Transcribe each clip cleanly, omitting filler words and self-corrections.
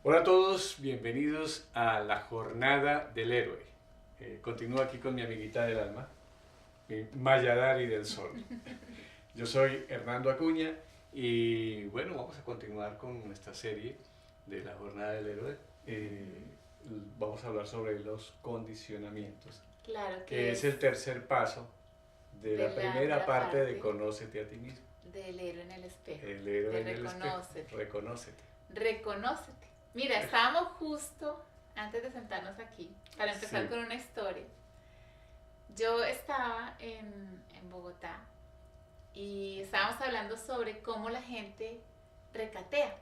Hola a todos, bienvenidos a la Jornada del Héroe. Continúo aquí con mi amiguita del alma, mi Mayadari del Sol. Yo soy Hernando Acuña y bueno, vamos a continuar con nuestra serie de la Jornada del Héroe. Vamos a hablar sobre los condicionamientos, Claro que que es es el tercer paso de de la la primera primera parte de parte Conócete a ti mismo. del héroe en el espejo, El héroe de en el espejo. reconócete, Reconócete. reconócete. Mira, estábamos justo antes de sentarnos aquí para empezar Sí, con una historia. Yo estaba en Bogotá y estábamos hablando sobre cómo la gente recatea.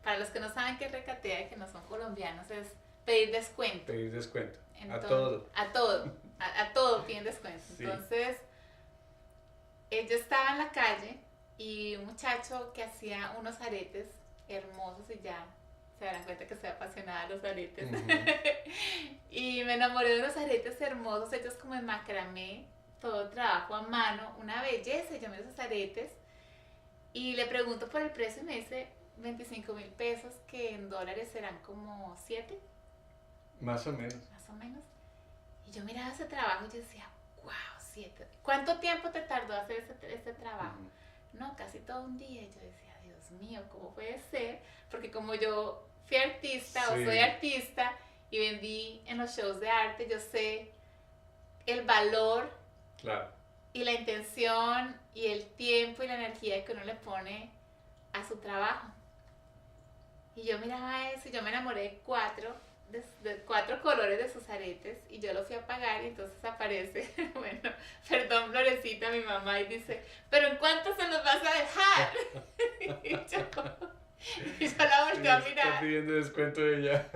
Para los que no saben qué es recatea y que no son colombianos, es pedir descuento. pedir descuento. A Entonces, todo. a todo piden descuento. Sí. Entonces, yo estaba en la calle y un muchacho que hacía unos aretes hermosos y ya se darán cuenta que soy apasionada de los aretes. Ujú. Y me enamoré de unos aretes hermosos hechos como en macramé, todo trabajo a mano, una belleza. Yo me esos aretes y le pregunto por el precio y me dice 25.000 pesos, que en dólares serán como 7 Más o menos. más o menos. Y yo miraba ese trabajo y yo decía, wow, 7. ¿Cuánto tiempo te tardó hacer este trabajo? Ujú. No, casi todo un día. Y yo decía, Dios mío, ¿cómo puede ser? Porque como yo fui artista o soy Sí, artista y vendí en los shows de arte, yo sé el valor claro. y la intención y el tiempo y la energía que uno le pone a su trabajo. Y yo miraba eso y yo me enamoré de cuatro colores de sus aretes y yo lo fui a pagar y entonces aparece, bueno, perdón Florecita, mi mamá, y dice, pero ¿en cuánto se los vas a dejar? y, yo la Sí, volteé a está mirar pidiendo descuento ella.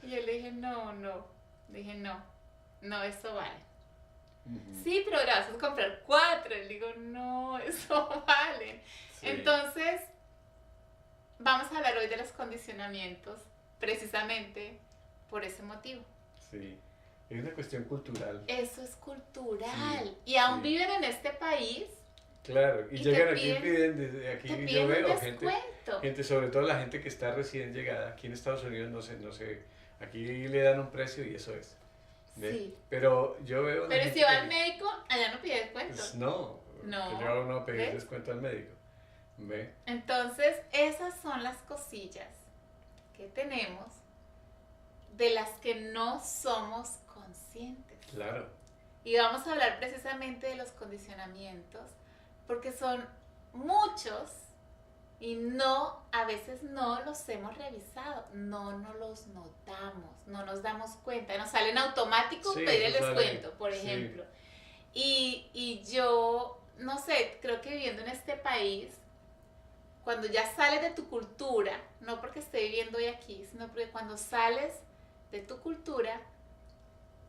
y yo le dije, no, dije, no, eso vale. Ujú. Sí, pero ahora vas a comprar 4. Y le digo, no, eso vale. Sí, Entonces, vamos a hablar hoy de los condicionamientos, precisamente por ese motivo. sí. Es una cuestión cultural. Eso es Sí, cultural. Y aún sí. viven en este país Claro. Y y te llegan aquí y piden, piden, desde te aquí yo piden un veo gente, descuento. gente, sobre todo la gente que está recién llegada, aquí en Estados Unidos, no sé, aquí le dan un precio y eso es. ¿Ve? Sí. Pero yo veo una Pero si gente va que, al médico, allá no pide descuento. pues no, que le No. va uno a pedir ¿Ves? descuento al médico. ¿Ve? Entonces, esas son las cosillas que tenemos de las que no somos conscientes. Claro. Y vamos a hablar precisamente de los condicionamientos, porque son muchos y a veces no los hemos revisado, no nos los notamos, no nos damos cuenta, nos sale en automático Sí, pedir el eso sale. descuento, por Sí. ejemplo. Y yo, no sé, creo que viviendo en este país, cuando ya sales de tu cultura, no porque esté viviendo hoy aquí, sino porque cuando sales de tu cultura,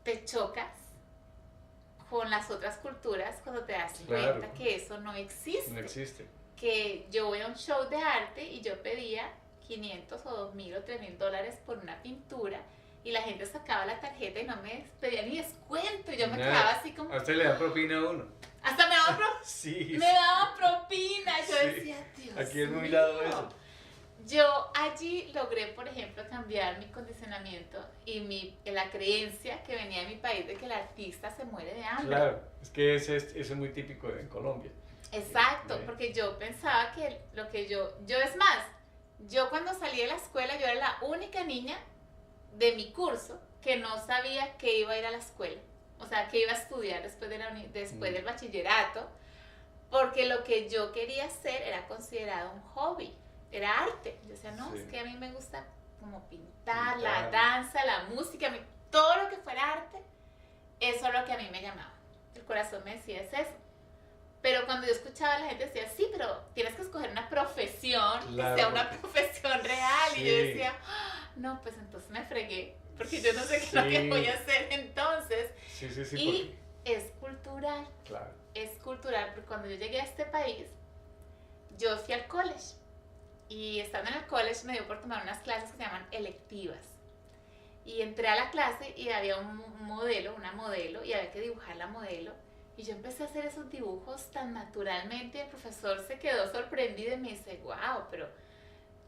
te chocas con las otras culturas cuando te das Claro. cuenta que eso no No existe. existe. Que yo voy a un show de arte y yo pedía 500 o 2.000 o 3.000 dólares por una pintura y la gente sacaba la tarjeta y no me pedía ni descuento y yo me quedaba así como... A usted le da propina a uno. Hasta me daban, Sí. me daban propina. Yo Sí. decía, Dios Aquí es muy mío. dado eso. Yo allí logré, por ejemplo, cambiar mi condicionamiento y la creencia que venía de mi país de que el artista se muere de hambre. Claro, es que eso es muy típico en Colombia. Exacto, porque yo pensaba que lo que yo es más, yo cuando salí de la escuela yo era la única niña de mi curso que no sabía que iba a ir a la escuela, o sea, que iba a estudiar después del bachillerato, porque lo que yo quería hacer era considerado un hobby, era arte. Yo decía, no, Sí. es que a mí me gusta como pintar, la danza, la música, todo lo que fuera arte, eso es lo que a mí me llamaba. El corazón me decía, es eso. Pero cuando yo escuchaba a la gente decía, sí, pero tienes que escoger una profesión, Claro, que sea una porque- profesión real. Sí. Y yo decía, "Ah, no, pues entonces me fregué, porque yo no sé qué es lo Sí. que voy a hacer entonces". Sí, sí, sí, Y es cultural, claro. porque cuando yo llegué a este país, yo fui al college. Y estando en el college me dio por tomar unas clases que se llaman electivas. Y entré a la clase y había una modelo, y había que dibujar la modelo. Y yo empecé a hacer esos dibujos tan naturalmente y el profesor se quedó sorprendido y me dice, wow, pero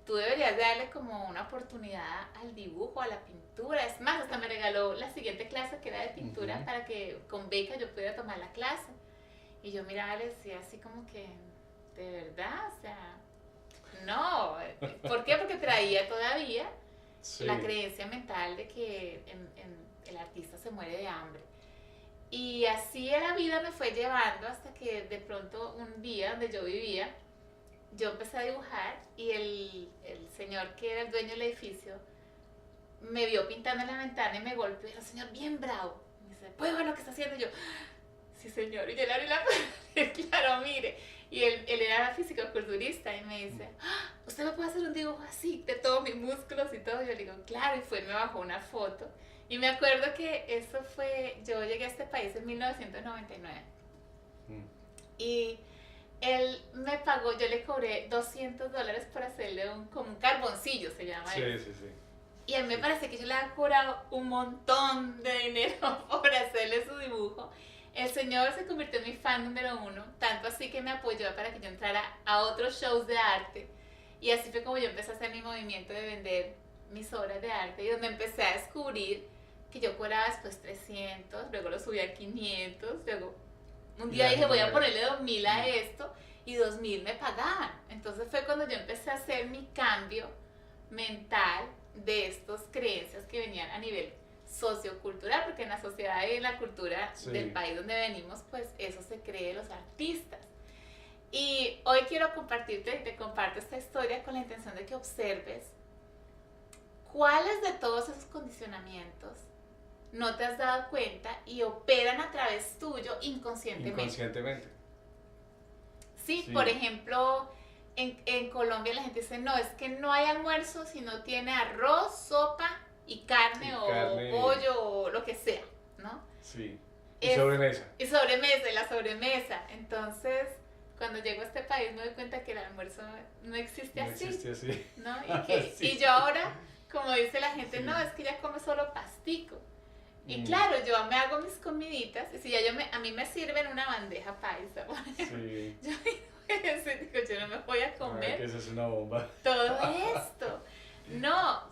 tú deberías darle como una oportunidad al dibujo, a la pintura. Es más, hasta me regaló la siguiente clase que era de pintura para que con beca yo pudiera tomar la clase. Y yo miraba y le decía así como que, de verdad, o sea, no. ¿Por qué? Porque traía todavía la creencia mental de que el artista se muere de hambre. Y así la vida me fue llevando hasta que de pronto un día donde yo vivía, yo empecé a dibujar y el señor que era el dueño del edificio me vio pintando en la ventana y me golpeó. Era un señor bien bravo. Me dice, ¿puedo ver lo que está haciendo? Y yo, sí señor. Y yo le abrí la puerta. Claro, mire. Y él era físico-culturista y me dice, ¿usted me puede hacer un dibujo así de todos mis músculos y todo? Y yo le digo, claro. Y fue, me bajó una foto. Y me acuerdo que eso fue, yo llegué a este país en 1999. Y él me pagó, yo le cobré $200 por hacerle como un carboncillo, se llama eso. Sí. Y a mí me parece que yo le había cobrado un montón de dinero por hacerle su dibujo. El señor se convirtió en mi fan número 1, tanto así que me apoyó para que yo entrara a otros shows de arte. Y así fue como yo empecé a hacer mi movimiento de vender mis obras de arte y donde empecé a descubrir que yo cobraba después 300, luego lo subí a 500, luego un día dije voy a ponerle 2000 a esto y 2000 me pagaban. Entonces fue cuando yo empecé a hacer mi cambio mental de estas creencias que venían a nivel sociocultural, porque en la sociedad y en la cultura del país donde venimos, pues eso se cree de los artistas. Y hoy quiero compartirte, te comparto esta historia con la intención de que observes cuáles de todos esos condicionamientos no te has dado cuenta y operan a través tuyo inconscientemente. Sí, por ejemplo, en Colombia la gente dice, no, es que no hay almuerzo si no tiene arroz, sopa y carne pollo o lo que sea, ¿no? Sí, y sobremesa. Y sobremesa, y la sobremesa. Entonces, cuando llego a este país me doy cuenta que el almuerzo no existe así. No existe así. ¿No? Y yo ahora, como dice la gente, no, es que ya come solo pastico. Y claro, yo me hago mis comiditas, y si ya a mí me sirven una bandeja paisa, por ejemplo, yo no me voy a comer que eso es una bomba. todo esto. No,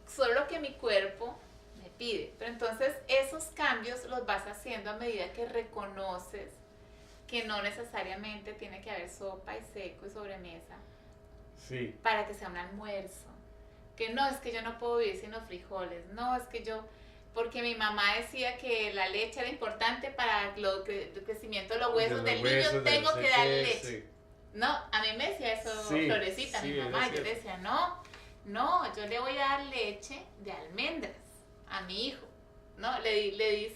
solo lo que mi cuerpo me pide. Pero entonces esos cambios los vas haciendo a medida que reconoces que no necesariamente tiene que haber sopa y seco y sobremesa para que sea un almuerzo. Que no, es que yo no puedo vivir sin los frijoles. No, es que porque mi mamá decía que la leche era importante para el crecimiento de los huesos del niño, tengo que darle leche. Sí. No, a mí me decía eso Florecita, mi mamá. Yo le decía, no, yo le voy a dar leche de almendras a mi hijo. No, le di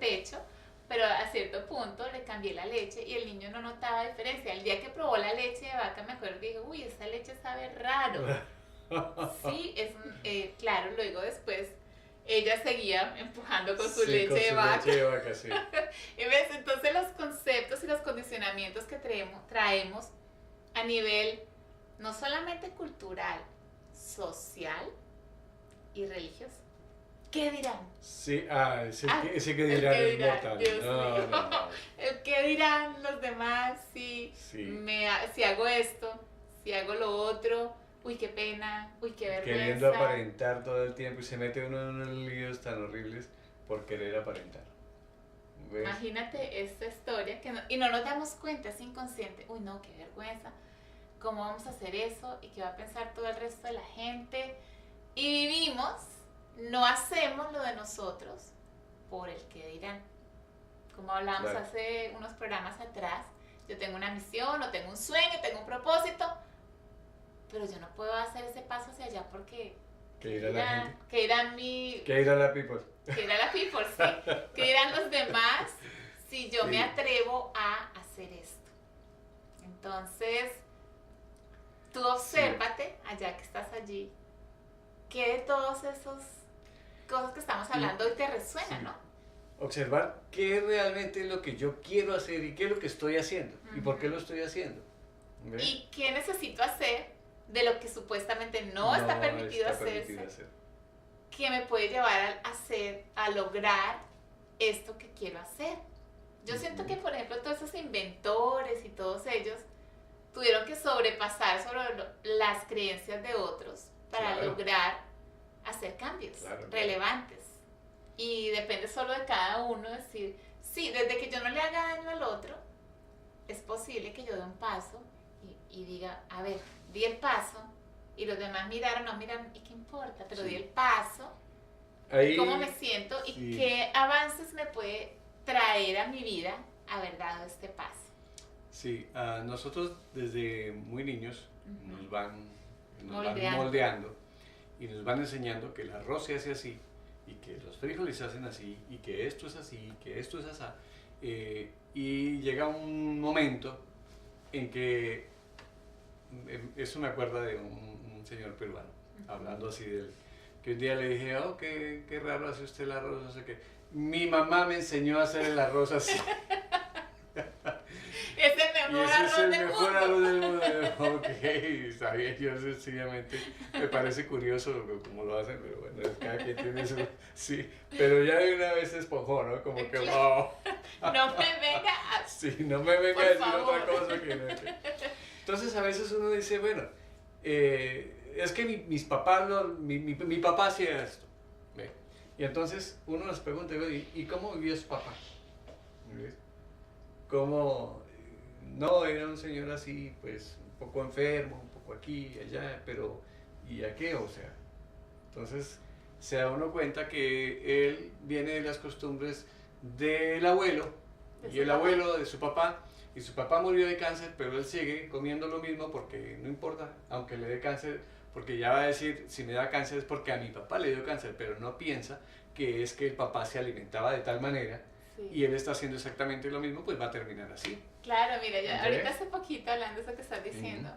pecho, pero a cierto punto le cambié la leche y el niño no notaba diferencia. El día que probó la leche de vaca me acuerdo que dije, uy, esa leche sabe raro. Sí, claro, luego después ella seguía empujando con su leche de vaca. Y ves, entonces los conceptos y los condicionamientos que traemos a nivel no solamente cultural, social y religioso. ¿Qué dirán? Sí, ese que dirán es mortal. No. El qué dirán los demás si hago esto, si hago lo otro. Uy, qué pena, uy, qué vergüenza. Queriendo aparentar todo el tiempo y se mete uno en unos líos tan horribles por querer aparentar. ¿Ves? Imagínate esta historia y no nos damos cuenta, es inconsciente. Uy, no, qué vergüenza. ¿Cómo vamos a hacer eso? ¿Y qué va a pensar todo el resto de la gente? Y vivimos, no hacemos lo de nosotros por el que dirán. Como hablamos hace unos programas atrás, yo tengo una misión, o tengo un sueño, tengo un propósito, pero yo no puedo hacer ese paso hacia allá porque ¿qué dirá la gente? ¿Qué dirán ¿Qué dirá la people? ¿Qué dirá la people? Sí. ¿Qué dirán los demás si yo me atrevo a hacer esto? Entonces, tú obsérvate allá que estás allí, ¿qué de todas esas cosas que estamos hablando hoy te resuena, no? Observar qué realmente es lo que yo quiero hacer y qué es lo que estoy haciendo y por qué lo estoy haciendo. ¿Ves? ¿Y qué necesito hacer de lo que supuestamente no está permitido hacerse? ¿Qué me puede llevar a lograr esto que quiero hacer? Yo siento que, por ejemplo, todos esos inventores y todos ellos tuvieron que sobrepasar sobre las creencias de otros para Claro. lograr hacer cambios Claro. relevantes. Y depende solo de cada uno decir, sí, desde que yo no le haga daño al otro, es posible que yo dé un paso y diga, a ver, di el paso, y los demás miraron, no miraron, ¿y qué importa? Pero Sí. di el paso, Ahí, cómo me siento y sí. qué avances me puede traer a mi vida haber dado este paso. Sí, a nosotros desde muy niños Ujú. nos van Moldeando. moldeando y nos van enseñando que el arroz se hace así y que los frijoles se hacen así y que esto es así y que esto es así. Y llega un momento en que, eso me acuerda de un señor peruano, hablando así del, que un día le dije, oh, qué raro hace usted el arroz, no sé qué. Mi mamá me enseñó a hacer el arroz así. Es el Y mejor ese es arroz el del mejor mundo. arroz del mundo. Ok, está bien, yo sencillamente me parece curioso cómo lo hacen, pero bueno, cada quien tiene su... Sí, pero ya de una vez se esponjó, ¿no? Como que, wow. No me venga a... Sí, no me venga Por a decir favor. otra cosa que no. Entonces a veces uno dice, bueno, es que mis papás, mi papá hacía esto. ¿Ve? Y entonces uno les pregunta, ¿y cómo vivió su papá? ¿Ves? ¿Cómo? No, era un señor así, pues, un poco enfermo, un poco aquí y allá, pero ¿y a qué? O sea, entonces se da uno cuenta que él viene de las costumbres del abuelo De y su el papá. abuelo de su papá, y su papá murió de cáncer, pero él sigue comiendo lo mismo porque no importa, aunque le dé cáncer, porque ya va a decir, si me da cáncer es porque a mi papá le dio cáncer, pero no piensa que es que el papá se alimentaba de tal manera Sí. y él está haciendo exactamente lo mismo, pues va a terminar así. Claro, mira, yo ¿Ok? ahorita hace poquito, hablando de eso que estás diciendo,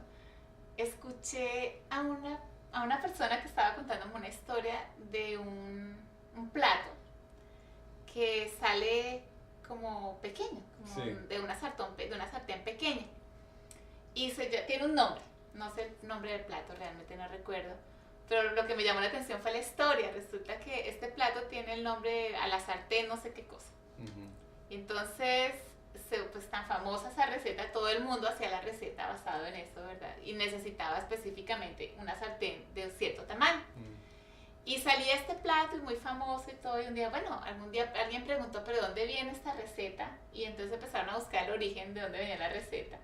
escuché a una persona que estaba contándome una historia de un plato que sale como pequeño, como Sí. de una sartén pequeña. Y tiene un nombre, no sé el nombre del plato, realmente no recuerdo. Pero lo que me llamó la atención fue la historia. Resulta que este plato tiene el nombre a la sartén, no sé qué cosa. Ujú. Y entonces, pues tan famosa esa receta, todo el mundo hacía la receta basado en eso, ¿verdad? Y necesitaba específicamente una sartén de un cierto tamaño. Y salía este plato y muy famoso y todo, y un día, bueno, algún día alguien preguntó, ¿pero dónde viene esta receta? Y entonces empezaron a buscar el origen de dónde venía la receta.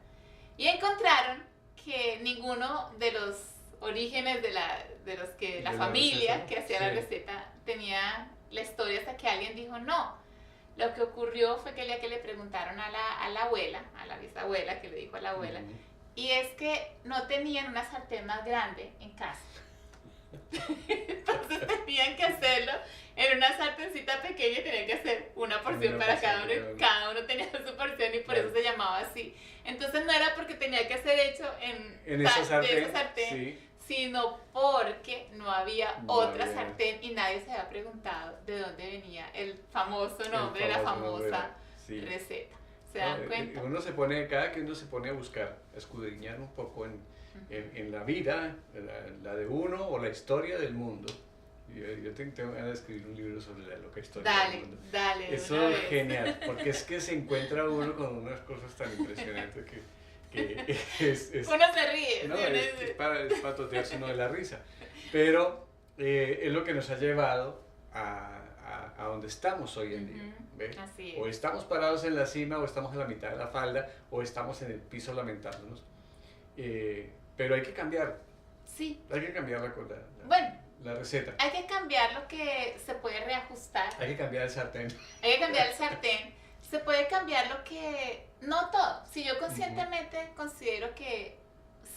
Y encontraron que ninguno de los orígenes de la De la familia receta, que hacía sí. la receta tenía la historia, hasta que alguien dijo, no. Lo que ocurrió fue que el día que le preguntaron a la abuela, a la bisabuela, que le dijo a la abuela, Ujú. y es que no tenían una sartén más grande en casa. Entonces tenían que hacerlo en una sartencita pequeña y tenían que hacer una porción Una para porción cada uno, para cada uno. y cada uno tenía su porción y por Claro. eso se llamaba así. Entonces no era porque tenía que ser hecho En esa sartén, de esa sartén, sí. sino porque no había No otra había. sartén y nadie se había preguntado de dónde venía el famoso nombre de la famoso nombre, famosa sí. receta. ¿Se dan No, cuenta? uno se pone, cada que uno se pone a buscar, a escudriñar un poco en la vida, la de uno o la historia del mundo. Yo tengo ganas de escribir un libro sobre la loca historia del Dale, mundo. dale. de Eso una es vez. genial, porque es que se encuentra uno con unas cosas tan impresionantes que es, Uno se ríe. no, ¿sí? Uno es dice, para totearse uno de la risa. Pero es lo que nos ha llevado a donde estamos hoy en día. Ujú, ¿Ves? así O es. estamos parados en la cima, o estamos en la mitad de la falda, o estamos en el piso lamentándonos. Pero hay que cambiar Sí. la, Bueno, la receta. hay que cambiar lo que se puede reajustar. Hay que cambiar el sartén. Hay que cambiar el sartén. Se puede cambiar lo que... No todo. Si yo conscientemente considero que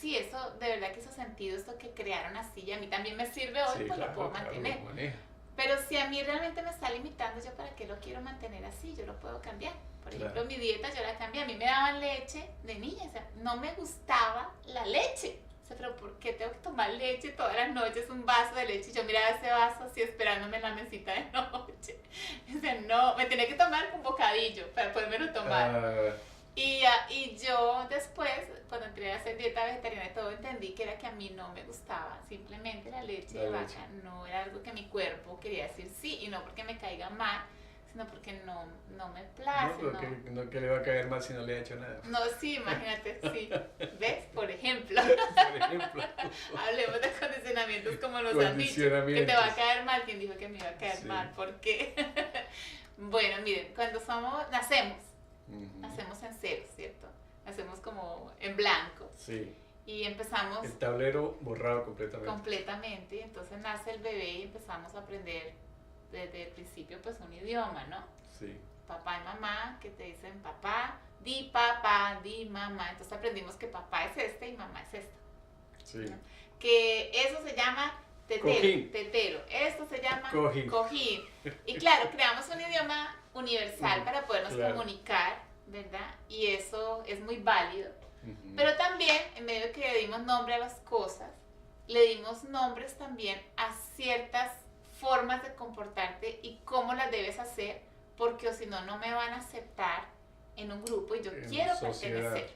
sí, eso de verdad que hizo sentido, esto que crearon así, y a mí también me sirve hoy, Sí, pues claro, lo puedo claro, mantener. lo maneja. Pero si a mí realmente me está limitando, ¿yo para qué lo quiero mantener así? Yo lo puedo cambiar. Por Claro. ejemplo, mi dieta yo la cambié. A mí me daban leche de niña, o sea, no me gustaba la leche. O sea, pero ¿por qué tengo que tomar leche todas las noches? Un vaso de leche. Y yo miraba ese vaso así esperándome en la mesita de noche. O sea, no, me tenía que tomar un bocadillo para podérmelo tomar. Ah, Y yo después, cuando entré a hacer dieta vegetariana y todo, entendí que era que a mí no me gustaba. Simplemente la leche La de leche. vaca no era algo que mi cuerpo quería decir sí, y no porque me caiga mal, sino porque no me place. No, porque no que le va a caer mal si no le ha hecho nada. No, sí, imagínate, sí. ¿Ves? Por ejemplo. Por ejemplo. Hablemos de condicionamientos como nos han dicho. Que te va a caer mal. ¿Quién dijo que me iba a caer mal? ¿Por qué? Bueno, miren, cuando nacemos en cero, ¿cierto? Nacemos como en blanco. Sí. Y empezamos... El tablero borrado completamente. Completamente. Y entonces nace el bebé y empezamos a aprender desde el principio pues un idioma, ¿no? Sí. Papá y mamá, que te dicen papá, di mamá. Entonces aprendimos que papá es este y mamá es esta. Sí. ¿No? Que eso se llama tetero. Esto se llama cojín. Y claro, creamos un idioma universal para podernos comunicar, ¿verdad? Y eso es muy válido. Pero también, en medio de que le dimos nombre a las cosas, le dimos nombres también a ciertas formas de comportarte y cómo las debes hacer, porque o si no, no me van a aceptar en un grupo y yo quiero pertenecer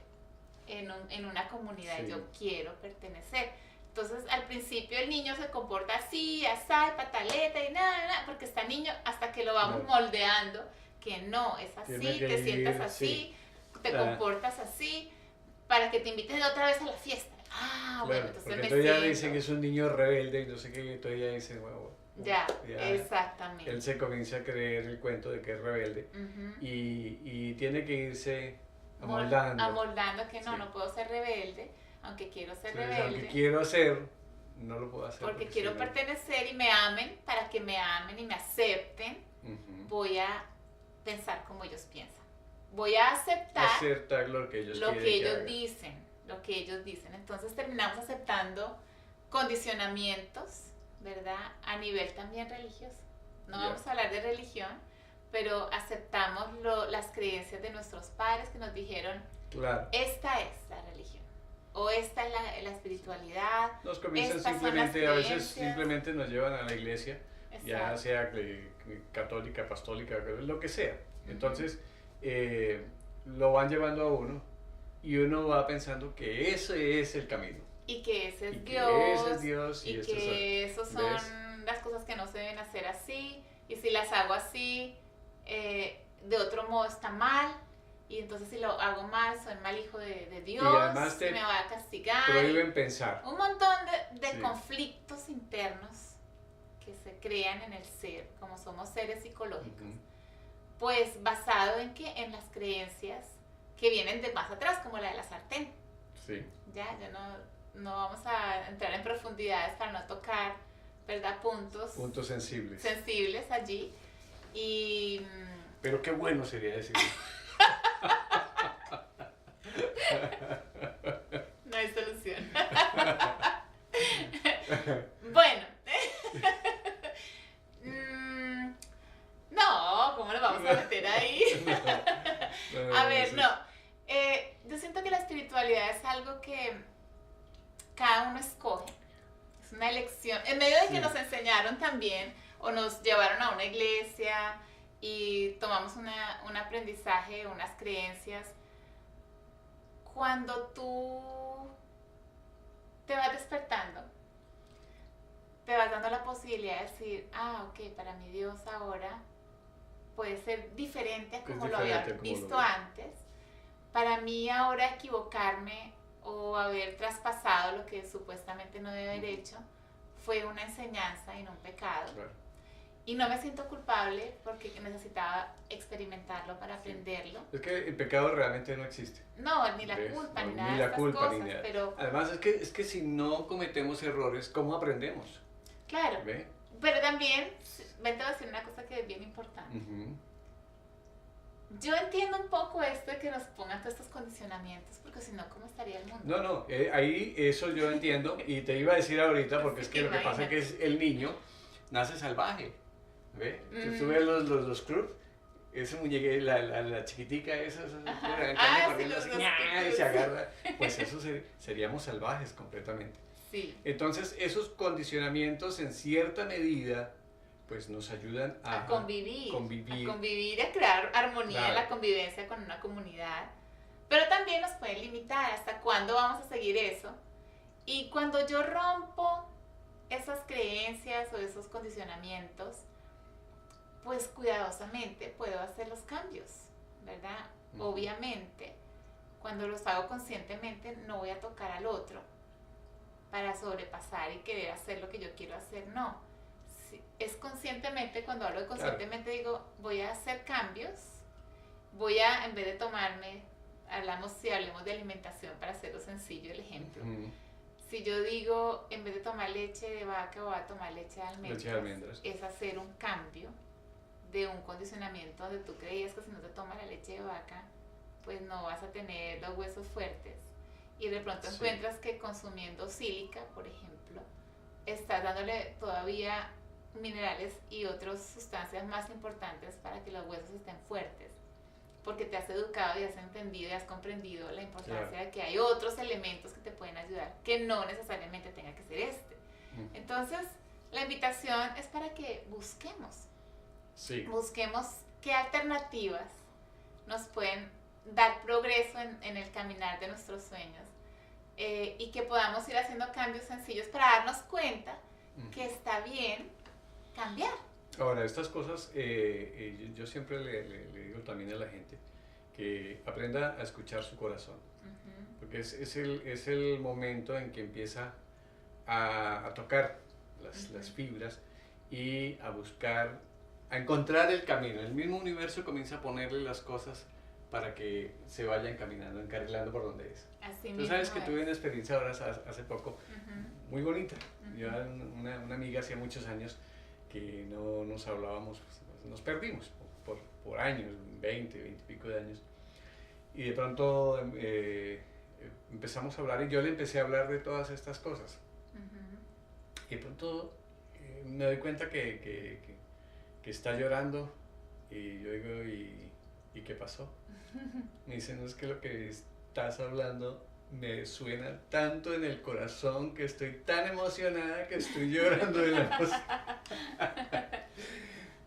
en una comunidad y yo quiero pertenecer. Entonces, al principio el niño se comporta así, así, pataleta y nada, porque está niño hasta que lo vamos moldeando, que no, es así, te sientas así, te comportas así, para que te inviten otra vez a la fiesta. Bueno, entonces porque todavía dicen que es un niño rebelde y no sé qué, y todavía dicen, bueno, ya, exactamente. Él se comienza a creer el cuento de que es rebelde y tiene que irse amoldando. Amoldando que no puedo ser rebelde, aunque quiero ser rebelde. Aunque quiero ser, no lo puedo hacer. Porque quiero pertenecer y me amen, para que me amen y me acepten, voy a pensar como ellos piensan. Voy a aceptar lo que ellos dicen. Lo que ellos dicen. Entonces terminamos aceptando condicionamientos, ¿verdad? A nivel también religioso. No vamos a hablar de religión, pero aceptamos las creencias de nuestros padres que nos dijeron, esta es la religión, o esta es la espiritualidad. Nos comienzan simplemente, a veces simplemente nos llevan a la iglesia, ya sea católica, apostólica, lo que sea. Entonces, lo van llevando a uno y uno va pensando que ese es el camino. Y que ese es Dios. Y que esas son las cosas que no se deben hacer así. Y si las hago así, de otro modo está mal. Y entonces si lo hago mal, soy mal hijo de Dios. Y además me va a castigar. Prohíben pensar. Un montón de conflictos internos que se crean en el ser, como somos seres psicológicos. Pues basado en las creencias que vienen de más atrás, como la de la sartén. Sí. Ya no vamos a entrar en profundidades para no tocar, ¿verdad? Puntos sensibles allí. Pero qué bueno sería decir. No hay solución. Bueno. No, ¿cómo lo vamos a meter ahí? A ver, yo siento que la espiritualidad es algo que cada uno escoge. Es una elección. En medio de que nos enseñaron también, o nos llevaron a una iglesia y tomamos un aprendizaje, unas creencias, cuando tú te vas despertando, te vas dando la posibilidad de decir, ok, para mi Dios ahora puede ser diferente a como lo había visto antes. Para mí ahora equivocarme o haber traspasado lo que supuestamente no debe haber hecho fue una enseñanza y no un pecado. Y no me siento culpable porque necesitaba experimentarlo para aprenderlo. Es que el pecado realmente no existe. No, ni la culpa, ni nada de estas cosas. Pero además es que si no cometemos errores, ¿cómo aprendemos? Claro. ¿Ve? Pero también, te voy a decir una cosa que es bien importante. Yo entiendo un poco esto de que nos pongan todos estos condicionamientos, porque si no, ¿cómo estaría el mundo? No, ahí eso yo entiendo, y te iba a decir ahorita, porque es que lo que pasa es que el niño nace salvaje, ¿ve? Tú ves los clubs, ese muñeque, la chiquitica, esa corriendo así, y se agarra, pues eso seríamos salvajes completamente. Sí. Entonces, esos condicionamientos en cierta medida pues nos ayudan a convivir, a crear armonía en la convivencia con una comunidad, pero también nos pueden limitar hasta cuándo vamos a seguir eso. Y cuando yo rompo esas creencias o esos condicionamientos, pues cuidadosamente puedo hacer los cambios, ¿verdad? Obviamente, cuando los hago conscientemente, no voy a tocar al otro para sobrepasar y querer hacer lo que yo quiero hacer, no. Es conscientemente, cuando hablo de conscientemente, digo, voy a hacer cambios, voy a, en vez de tomarme, si hablemos de alimentación para hacerlo sencillo el ejemplo, si yo digo, en vez de tomar leche de vaca, voy a tomar leche de almendras, es hacer un cambio de un condicionamiento donde tú creías que si no te tomas la leche de vaca, pues no vas a tener los huesos fuertes, y de pronto encuentras que consumiendo sílica, por ejemplo, estás dándole todavía minerales y otras sustancias más importantes para que los huesos estén fuertes, porque te has educado y has entendido y has comprendido la importancia de que hay otros elementos que te pueden ayudar, que no necesariamente tenga que ser este. Entonces, la invitación es para que busquemos qué alternativas nos pueden dar progreso en el caminar de nuestros sueños, y que podamos ir haciendo cambios sencillos para darnos cuenta que está bien cambiar. Ahora, estas cosas, yo siempre le digo también a la gente que aprenda a escuchar su corazón, porque es el momento en que empieza a tocar las fibras y a buscar, a encontrar el camino. El mismo universo comienza a ponerle las cosas para que se vayan caminando, encarrilando por donde es. Así Tú sabes que tuve una experiencia ahora hace poco, muy bonita. Yo, una amiga hacía muchos años que no nos hablábamos, pues, nos perdimos por años, 20 y pico de años. Y de pronto empezamos a hablar y yo le empecé a hablar de todas estas cosas. Y de pronto me doy cuenta que está llorando, y yo digo, ¿y qué pasó? Me dice, no, es que lo que estás hablando me suena tanto en el corazón que estoy tan emocionada que estoy llorando de la emoción.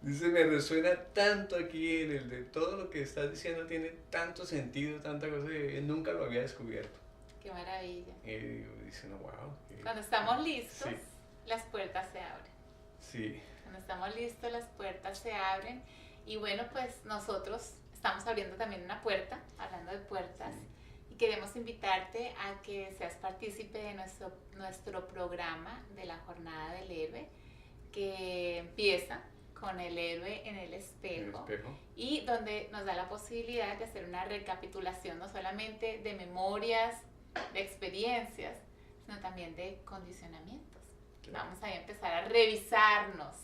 Dice, me resuena tanto aquí en el de todo lo que estás diciendo, tiene tanto sentido, tanta cosa que nunca lo había descubierto. Qué maravilla. Y dice, no, wow. Cuando estamos listos, las puertas se abren. Sí. Cuando estamos listos, las puertas se abren. Y bueno, pues nosotros estamos abriendo también una puerta, hablando de puertas, y queremos invitarte a que seas partícipe de nuestro programa de la Jornada del Héroe, que empieza con el héroe en el espejo, y donde nos da la posibilidad de hacer una recapitulación no solamente de memorias, de experiencias, sino también de condicionamientos. Vamos a empezar a revisarnos,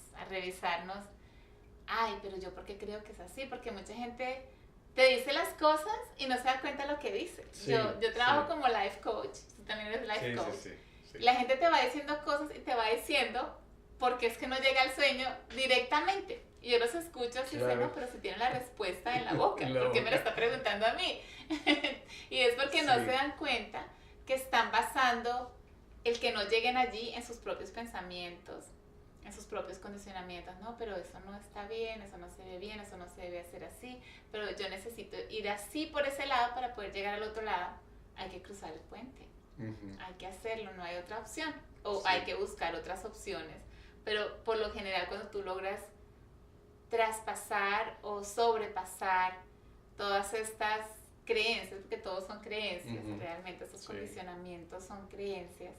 ay, pero yo ¿por qué creo que es así? Porque mucha gente te dice las cosas y no se da cuenta de lo que dice. Yo trabajo como life coach, tú también eres life coach. La gente te va diciendo cosas y te va diciendo porque es que no llega al sueño directamente. Y yo los escucho así, no, pero si tienen la respuesta en la boca, ¿por qué me lo está preguntando a mí? Y es porque no se dan cuenta que están basando el que no lleguen allí en sus propios pensamientos, en sus propios condicionamientos. No, pero eso no está bien, eso no se ve bien, eso no se debe hacer así, pero yo necesito ir así por ese lado para poder llegar al otro lado. Hay que cruzar el puente, hay que hacerlo, no hay otra opción, o hay que buscar otras opciones. Pero por lo general, cuando tú logras traspasar o sobrepasar todas estas creencias, porque todos son creencias, realmente esos condicionamientos son creencias,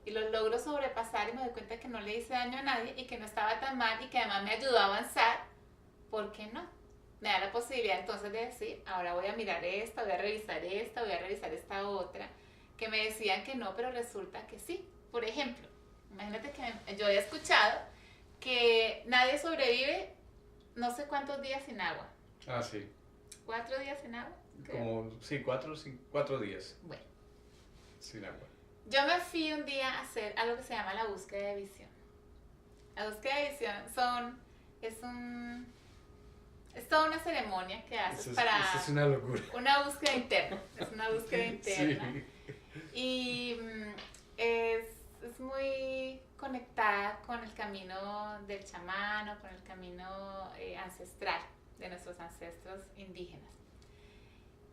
y los logro sobrepasar y me doy cuenta que no le hice daño a nadie y que no estaba tan mal y que además me ayudó a avanzar, ¿por qué no? Me da la posibilidad entonces de decir, ahora voy a mirar esta, voy a revisar esta otra, que me decían que no, pero resulta que sí. Por ejemplo, imagínate que yo había escuchado que nadie sobrevive no sé cuántos días sin agua. Ah, sí. 4 días sin agua. Como, sí, 4 días. Bueno. Sin agua. Yo me fui un día a hacer algo que se llama la búsqueda de visión. La búsqueda de visión es toda una ceremonia que haces para... Eso es una locura. Una búsqueda interna. Es una búsqueda interna. Sí. Y es muy conectada con el camino del chamán o con el camino ancestral de nuestros ancestros indígenas.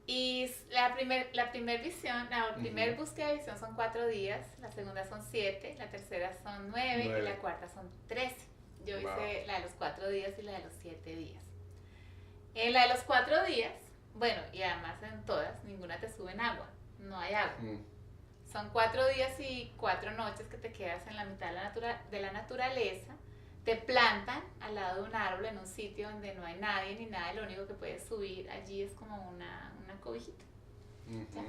Y la primer visión, la primer búsqueda de visión son 4 días, la segunda son 7, la tercera son 9 y la cuarta son 13. Yo Wow. hice la de los 4 días y la de los 7 días. En la de los 4 días, bueno, y además en todas, ninguna te sube en agua, no hay agua. Son 4 días y 4 noches que te quedas en la mitad de la naturaleza. Te plantan al lado de un árbol en un sitio donde no hay nadie ni nada, y lo único que puedes subir allí es como una cobijita. ¿Ya?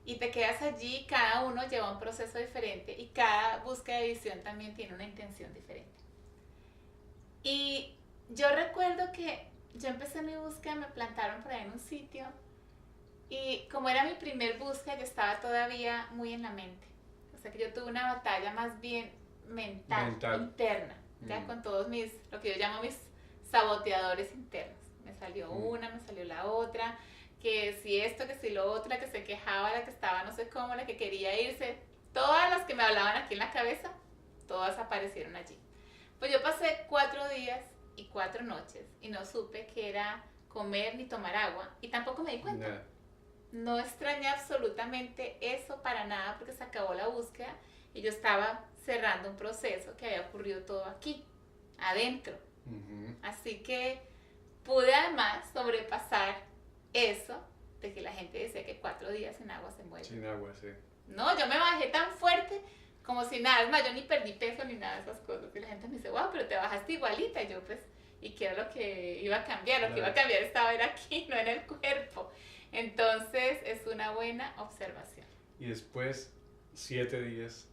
Y te quedas allí, cada uno lleva un proceso diferente y cada búsqueda de visión también tiene una intención diferente. Y yo recuerdo que yo empecé mi búsqueda, me plantaron por ahí en un sitio y como era mi primer búsqueda yo estaba todavía muy en la mente. O sea que yo tuve una batalla más bien mental. Interna, ya con todos lo que yo llamo mis saboteadores internos. Me salió una, me salió la otra, que si esto, que si lo otro, la que se quejaba, la que estaba no sé cómo, la que quería irse. Todas las que me hablaban aquí en la cabeza, todas aparecieron allí. Pues yo pasé 4 días y 4 noches y no supe qué era comer ni tomar agua y tampoco me di cuenta. No extrañé absolutamente eso para nada porque se acabó la búsqueda y yo estaba cerrando un proceso que había ocurrido todo aquí, adentro. Así que pude además sobrepasar eso de que la gente decía que 4 días sin agua se muere. Sin agua, sí. No, yo me bajé tan fuerte como si nada, es más, yo ni perdí peso ni nada de esas cosas. Y la gente me dice, wow, pero te bajaste igualita. Y yo, pues, ¿y qué era lo que iba a cambiar? Lo que iba a cambiar estaba era aquí, no en el cuerpo. Entonces, es una buena observación. Y después, 7 días.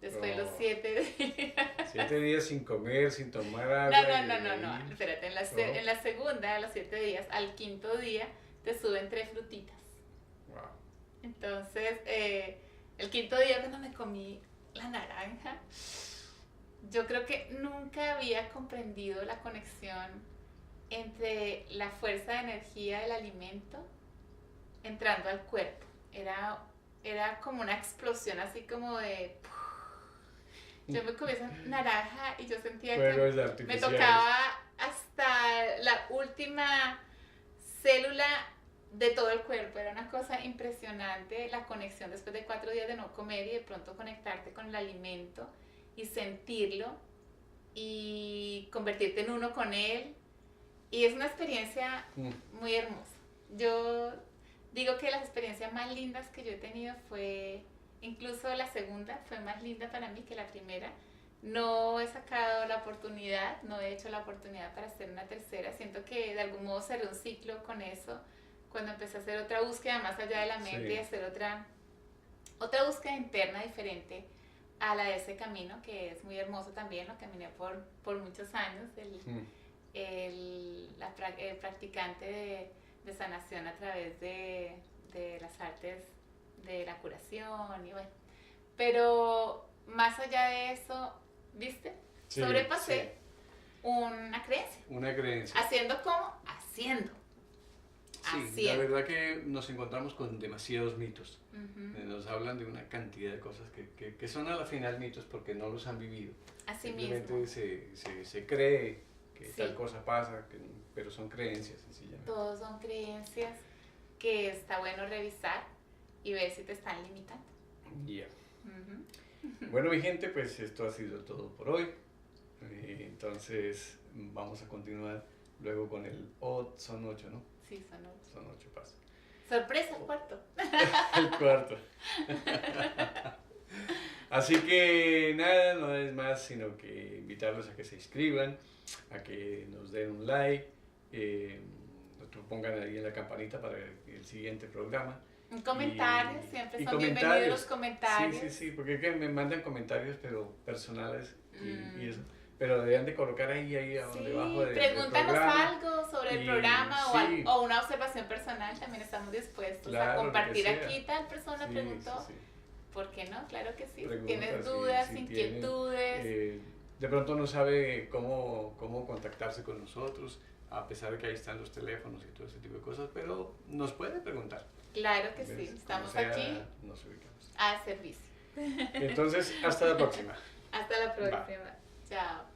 Después los 7 días. 7 días sin comer, sin tomar agua. No. Espérate, en la segunda de los 7 días, al 5.º día, te suben 3 frutitas. Wow. Entonces, el 5.º día cuando me comí la naranja, yo creo que nunca había comprendido la conexión entre la fuerza de energía del alimento entrando al cuerpo. Era como una explosión así como de... Yo me comí esa naranja y yo sentía que me tocaba hasta la última célula de todo el cuerpo. Era una cosa impresionante la conexión después de 4 días de no comer y de pronto conectarte con el alimento y sentirlo y convertirte en uno con él. Y es una experiencia muy hermosa. Yo digo que las experiencias más lindas que yo he tenido fue, incluso la segunda fue más linda para mí que la primera. No he sacado la oportunidad, no he hecho la oportunidad para hacer una tercera. Siento que de algún modo cerré un ciclo con eso cuando empecé a hacer otra búsqueda más allá de la mente y hacer otra búsqueda interna diferente a la de ese camino, que es muy hermoso también. Lo caminé por muchos años, el practicante de sanación a través de las artes de la curación y bueno, pero más allá de eso, ¿viste? Sobrepasé una creencia. ¿Haciendo cómo? Haciendo. Sí, la verdad que nos encontramos con demasiados mitos. Nos hablan de una cantidad de cosas que son a la final mitos porque no los han vivido. Así simplemente mismo. Se cree que tal cosa pasa, pero son creencias sencillamente. Todos son creencias que está bueno revisar y ver si te están limitando. Ya. Bueno, mi gente, pues esto ha sido todo por hoy. Entonces vamos a continuar luego con el son 8, ¿no? Sí, son 8. Son 8 pasos. Sorpresa, el cuarto. El cuarto. Así que nada, no es más sino que invitarlos a que se inscriban, a que nos den un like, pongan ahí en la campanita para el siguiente programa. Un comentario, siempre son bienvenidos los comentarios. Sí, porque es que me mandan comentarios pero personales y eso. Pero deben de colocar ahí debajo pregúntanos algo sobre el programa o una observación personal, también estamos dispuestos a compartir aquí. Tal persona preguntó, ¿por qué no? Claro que sí. Si tienes dudas, inquietudes. De pronto no sabe cómo contactarse con nosotros, a pesar de que ahí están los teléfonos y todo ese tipo de cosas, pero nos puede preguntar. Claro que sí, estamos aquí nos ubicamos. a servicio. Entonces, hasta la próxima. Hasta la próxima. Chao.